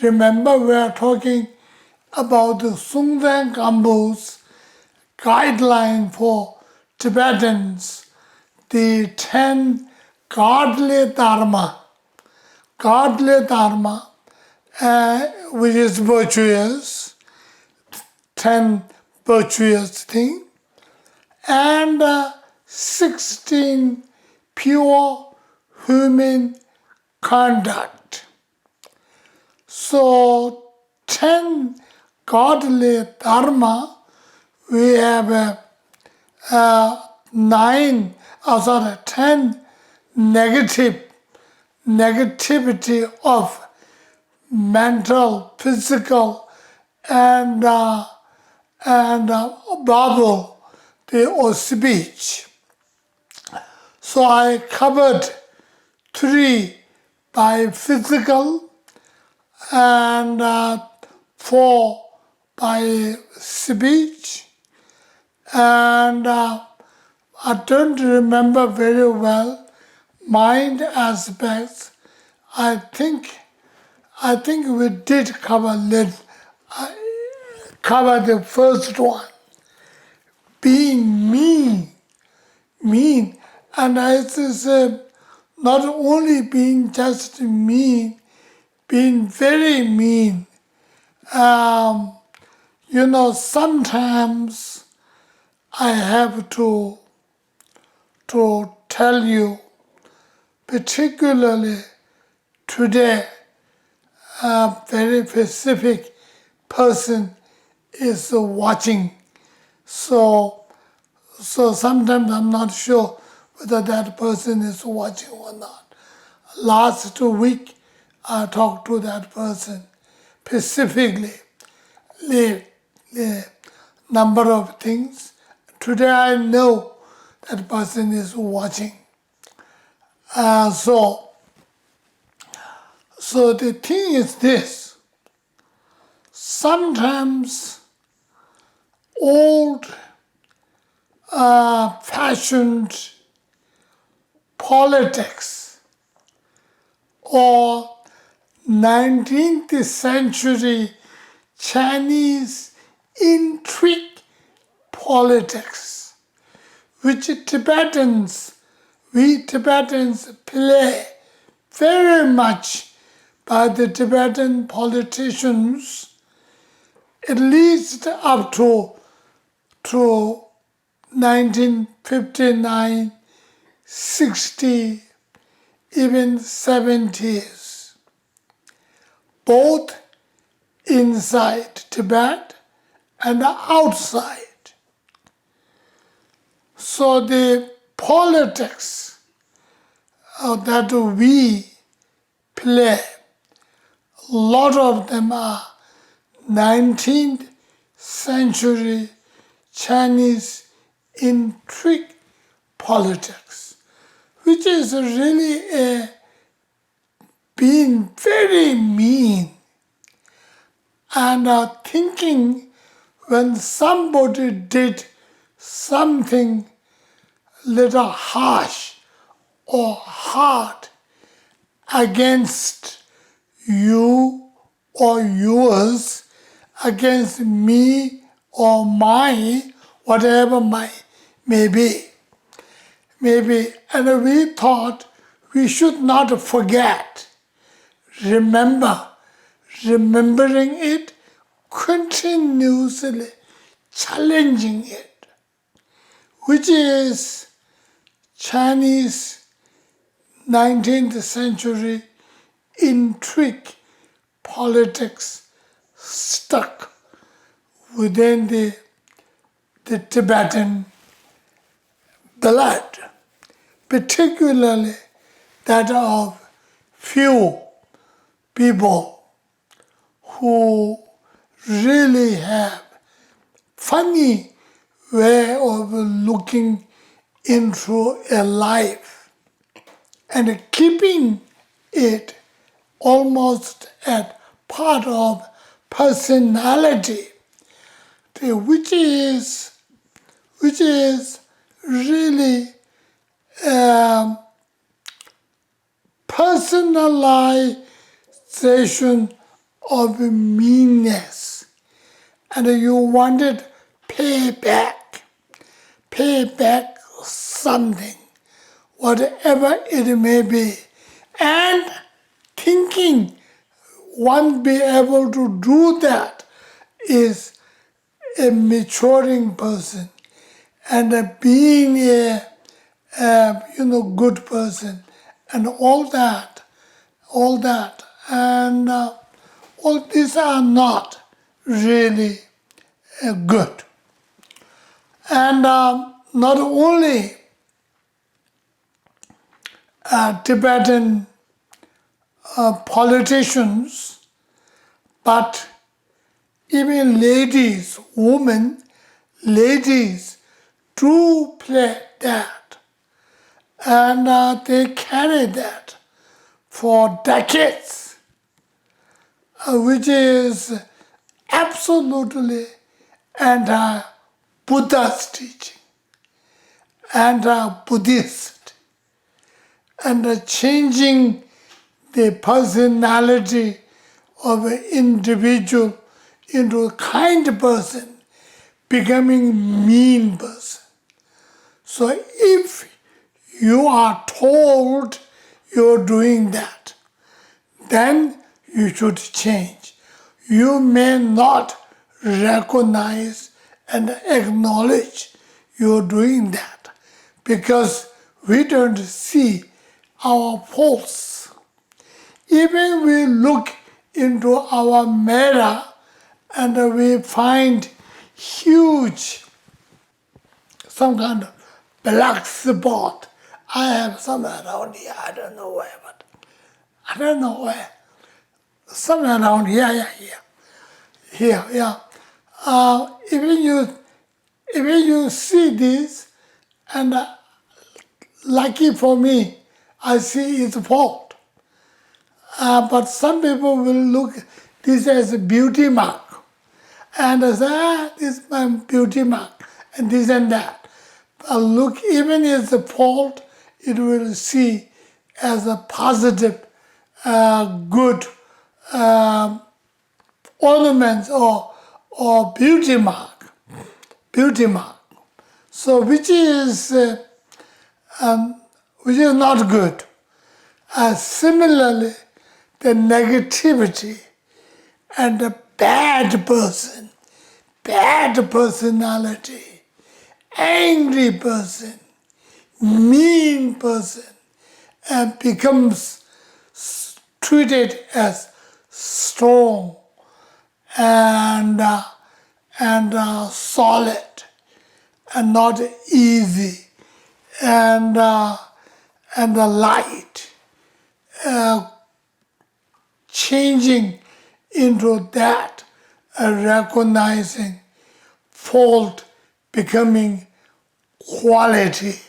Remember, we are talking about the Sungthan Gampo's guideline for Tibetans, the 10 godly dharma, which is virtuous, 10 virtuous things, and 16 pure human conduct. So 10 godly dharma, we have 10 negativity of mental, physical, and verbal or speech. So I covered 3 by physical and 4 by speech, and I don't remember very well mind aspects. I think we did cover the first one, being mean, and as I said, not only being just mean, being very mean. Sometimes I have to tell you, particularly today, a very specific person is watching. So sometimes I'm not sure whether that person is watching or not. Last week, I talked to that person specifically, the number of things. Today I know that person is watching. So the thing is this: sometimes old fashioned politics or 19th century Chinese intrigue politics, which we Tibetans play very much by the Tibetan politicians, at least up to 1959, 60, even 70s, both inside Tibet and outside. So the politics that we play, a lot of them are 19th century Chinese intrigue politics, which is really being very mean and thinking when somebody did something little harsh or hard against you or yours, against me or my, whatever may be. And we thought we should not forget, remembering it, continuously challenging it, which is Chinese 19th century intrigue politics stuck within the Tibetan blood, particularly that of few people who really have funny way of looking into a life and keeping it almost as part of personality, which is really personalization of meanness, and you wanted pay back something, whatever it may be, and thinking one be able to do that is a maturing person, and being a good person, and all that, and all these are not really good. And not only Tibetan politicians, but even ladies, ladies do play that. And they carry that for decades, which is absolutely anti-Buddha's teaching, anti-Buddhist, and changing the personality of an individual into a kind person, becoming mean person. So if you are told you're doing that, then you should change. You may not recognize and acknowledge you're doing that because we don't see our faults. Even we look into our mirror and we find huge, some kind of black spot. I have somewhere around here, I don't know where, but I don't know where. Somewhere around here, here. Even you see this, and lucky for me, I see its fault. But some people will look this as a beauty mark, and say, this is my beauty mark, and this and that. But look, even as a fault, it will see as a positive, good ornaments or beauty mark. So which is not good. Similarly, the negativity and the bad person, bad personality, angry person, mean person, and becomes treated as strong and solid and not easy and light, changing into that, recognizing fault becoming quality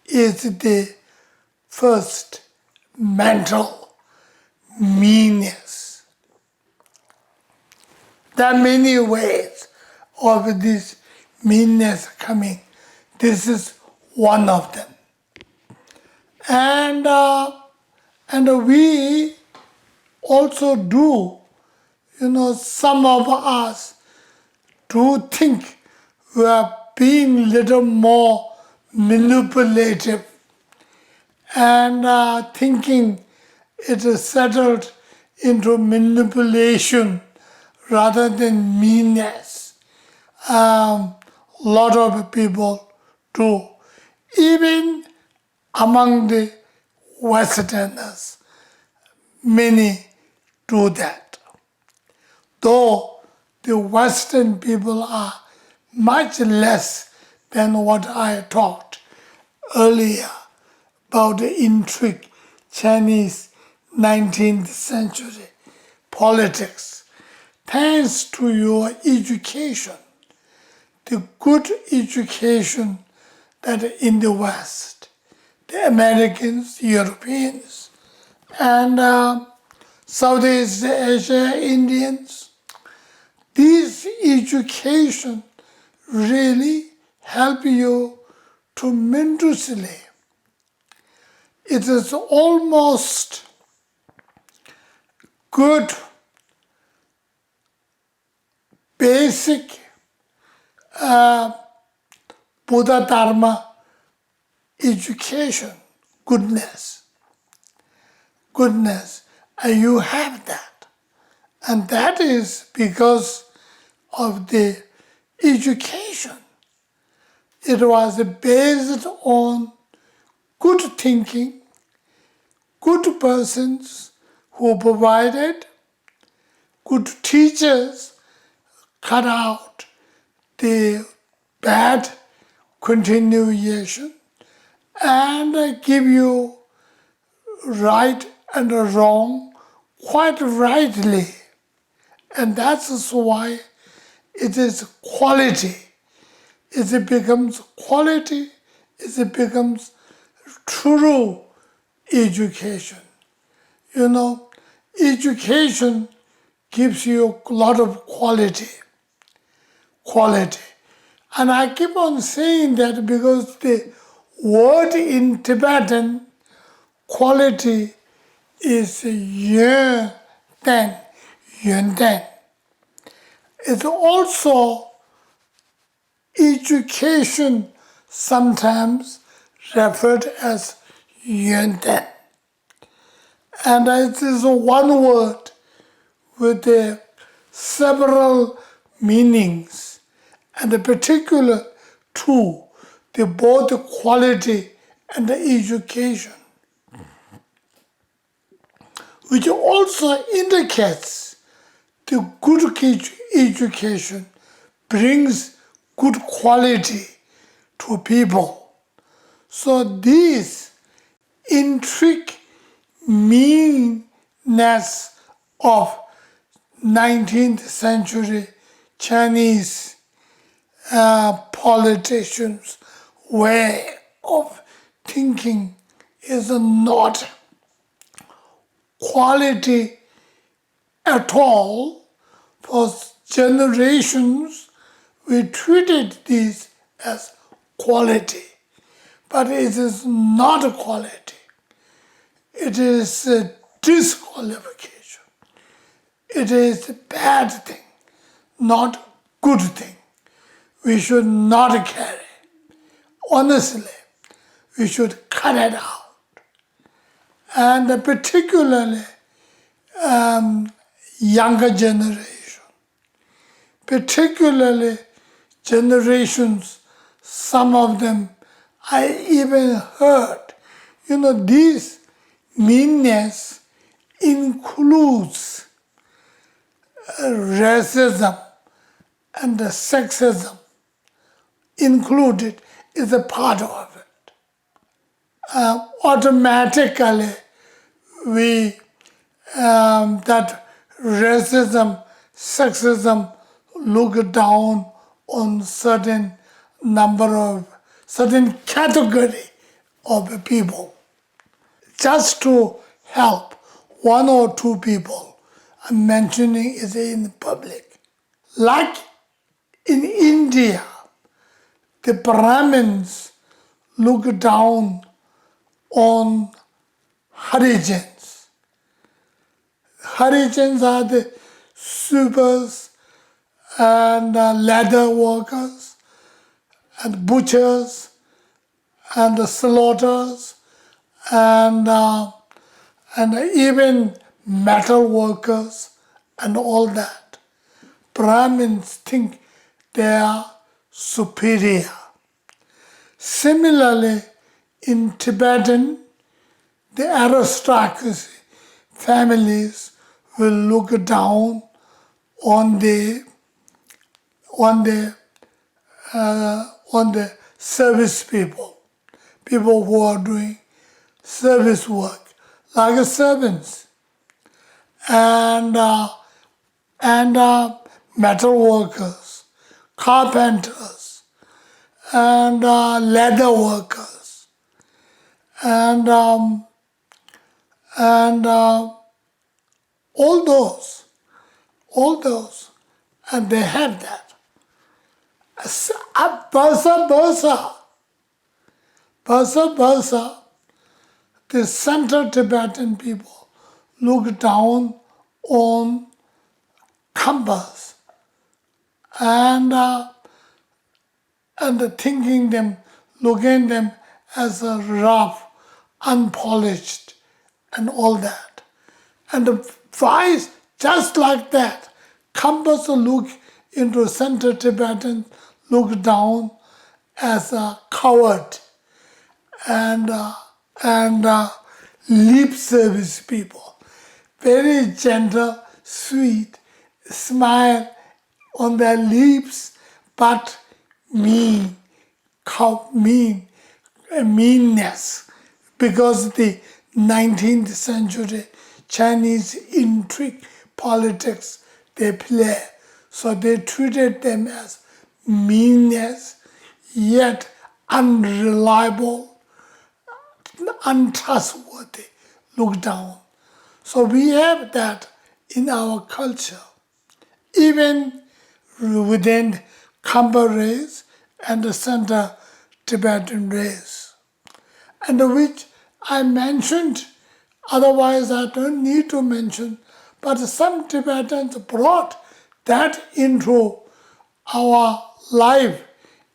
is the first mental meanness. There are many ways of this meanness coming. This is one of them. And we also do, some of us do think we are being little more manipulative and thinking it is settled into manipulation rather than meanness. A lot of people do. Even among the Westerners, many do that. Though the Western people are much less than what I talked earlier about the intrigue Chinese 19th century politics. Thanks to your education, the good education that in the West, the Americans, Europeans, and Southeast Asia Indians, this education really help you tremendously. It is almost good basic Buddha Dharma education, goodness, and you have that. And that is because of the education. It was based on good thinking, good persons who provided, good teachers cut out the bad continuation and give you right and wrong quite rightly. And that's why it is quality. It becomes quality, it becomes true education. You know, education gives you a lot of quality. And I keep on saying that because the word in Tibetan, quality, is yun ten. It's also education, sometimes referred as yun ten. And it is one word with several meanings, and the particular two, the both quality and the education, which also indicates the good education brings good quality to people. So this intrinsic meanness of 19th century Chinese politicians' way of thinking is not quality at all. For generations, we treated this as quality, but it is not a quality. It is a disqualification. It is a bad thing, not good thing. We should not carry. Honestly, we should cut it out. And particularly younger generation, particularly generations, some of them I even heard, this meanness includes racism and the sexism included is a part of it. Automatically, we that racism, sexism look down on certain category of people. Just to help one or two people, I'm mentioning it in public. Like in India, the Brahmins look down on Harijans. Harijans are the supers and leather workers and butchers and the slaughters and even metal workers and all that. Brahmins think they are superior. Similarly, in Tibetan, the aristocracy families will look down on the service people who are doing service work, like servants and metal workers, carpenters, and leather workers, and all those, and they have that. Versa, the Central Tibetan people look down on Khambas, and thinking them, looking them as a rough, unpolished, and all that. And the vice, just like that, Khampas look into Central Tibetan, look down as a coward and lip service people. Very gentle, sweet, smile on their lips, but mean, meanness, because the 19th century Chinese intrigue politics they play. So they treated them as meanness, yet unreliable, untrustworthy, look down. So we have that in our culture, even within Khampa race and the Central Tibetan race, and which I mentioned, otherwise I don't need to mention, but some Tibetans brought that into our life,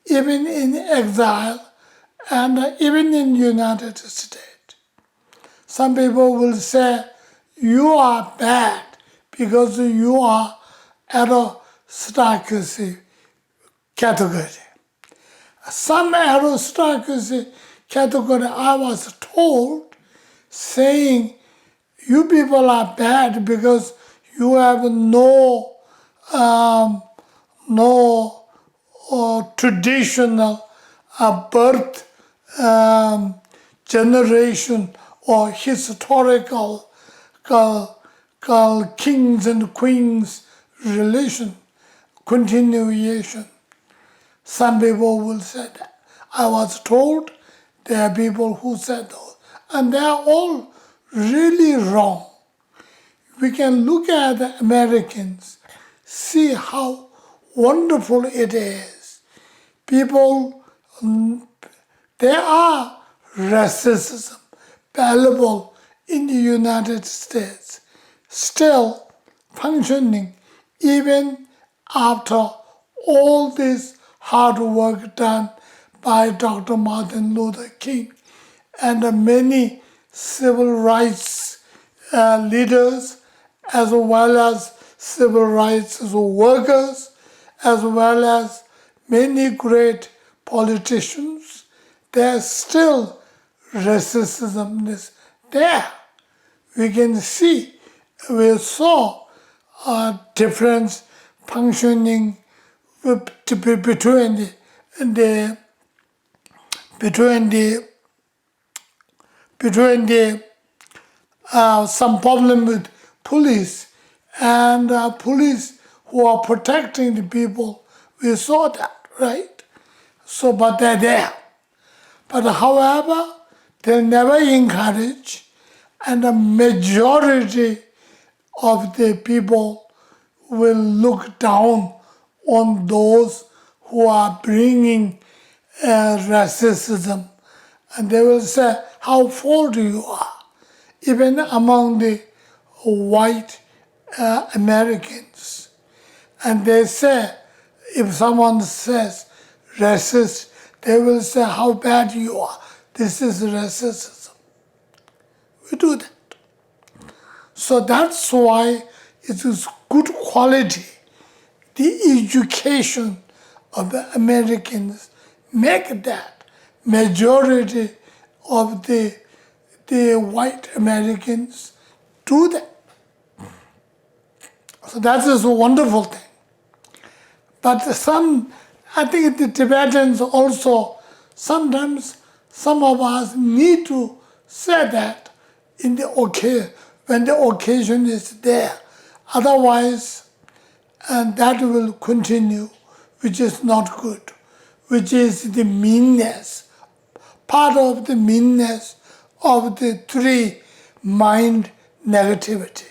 even in exile and even in United States. Some people will say, you are bad because you are aristocracy category. Some aristocracy category I was told saying, you people are bad because you have no traditional birth generation or historical kings and queens relation, continuation. Some people will say that. I was told there are people who said those, and they are all really wrong. We can look at the Americans, see how wonderful it is. People, there are racism available in the United States, still functioning even after all this hard work done by Dr. Martin Luther King and many civil rights leaders, as well as civil rights workers, as well as many great politicians. There's still racism there. We can see, we saw a difference functioning between some problem with police and police who are protecting the people. We saw that, right? So, but they're there. But however, they never encourage, and the majority of the people will look down on those who are bringing racism, and they will say how fault you are. Even among the white Americans, and they say, if someone says racist, they will say how bad you are. This is racism. We do that. So that's why it is good quality. The education of the Americans make that majority of the white Americans do that. So that is a wonderful thing. But I think the Tibetans also, sometimes some of us need to say that in the occasion, when the occasion is there. Otherwise, and that will continue, which is not good, which is the meanness, part of the meanness of the three mind negativity.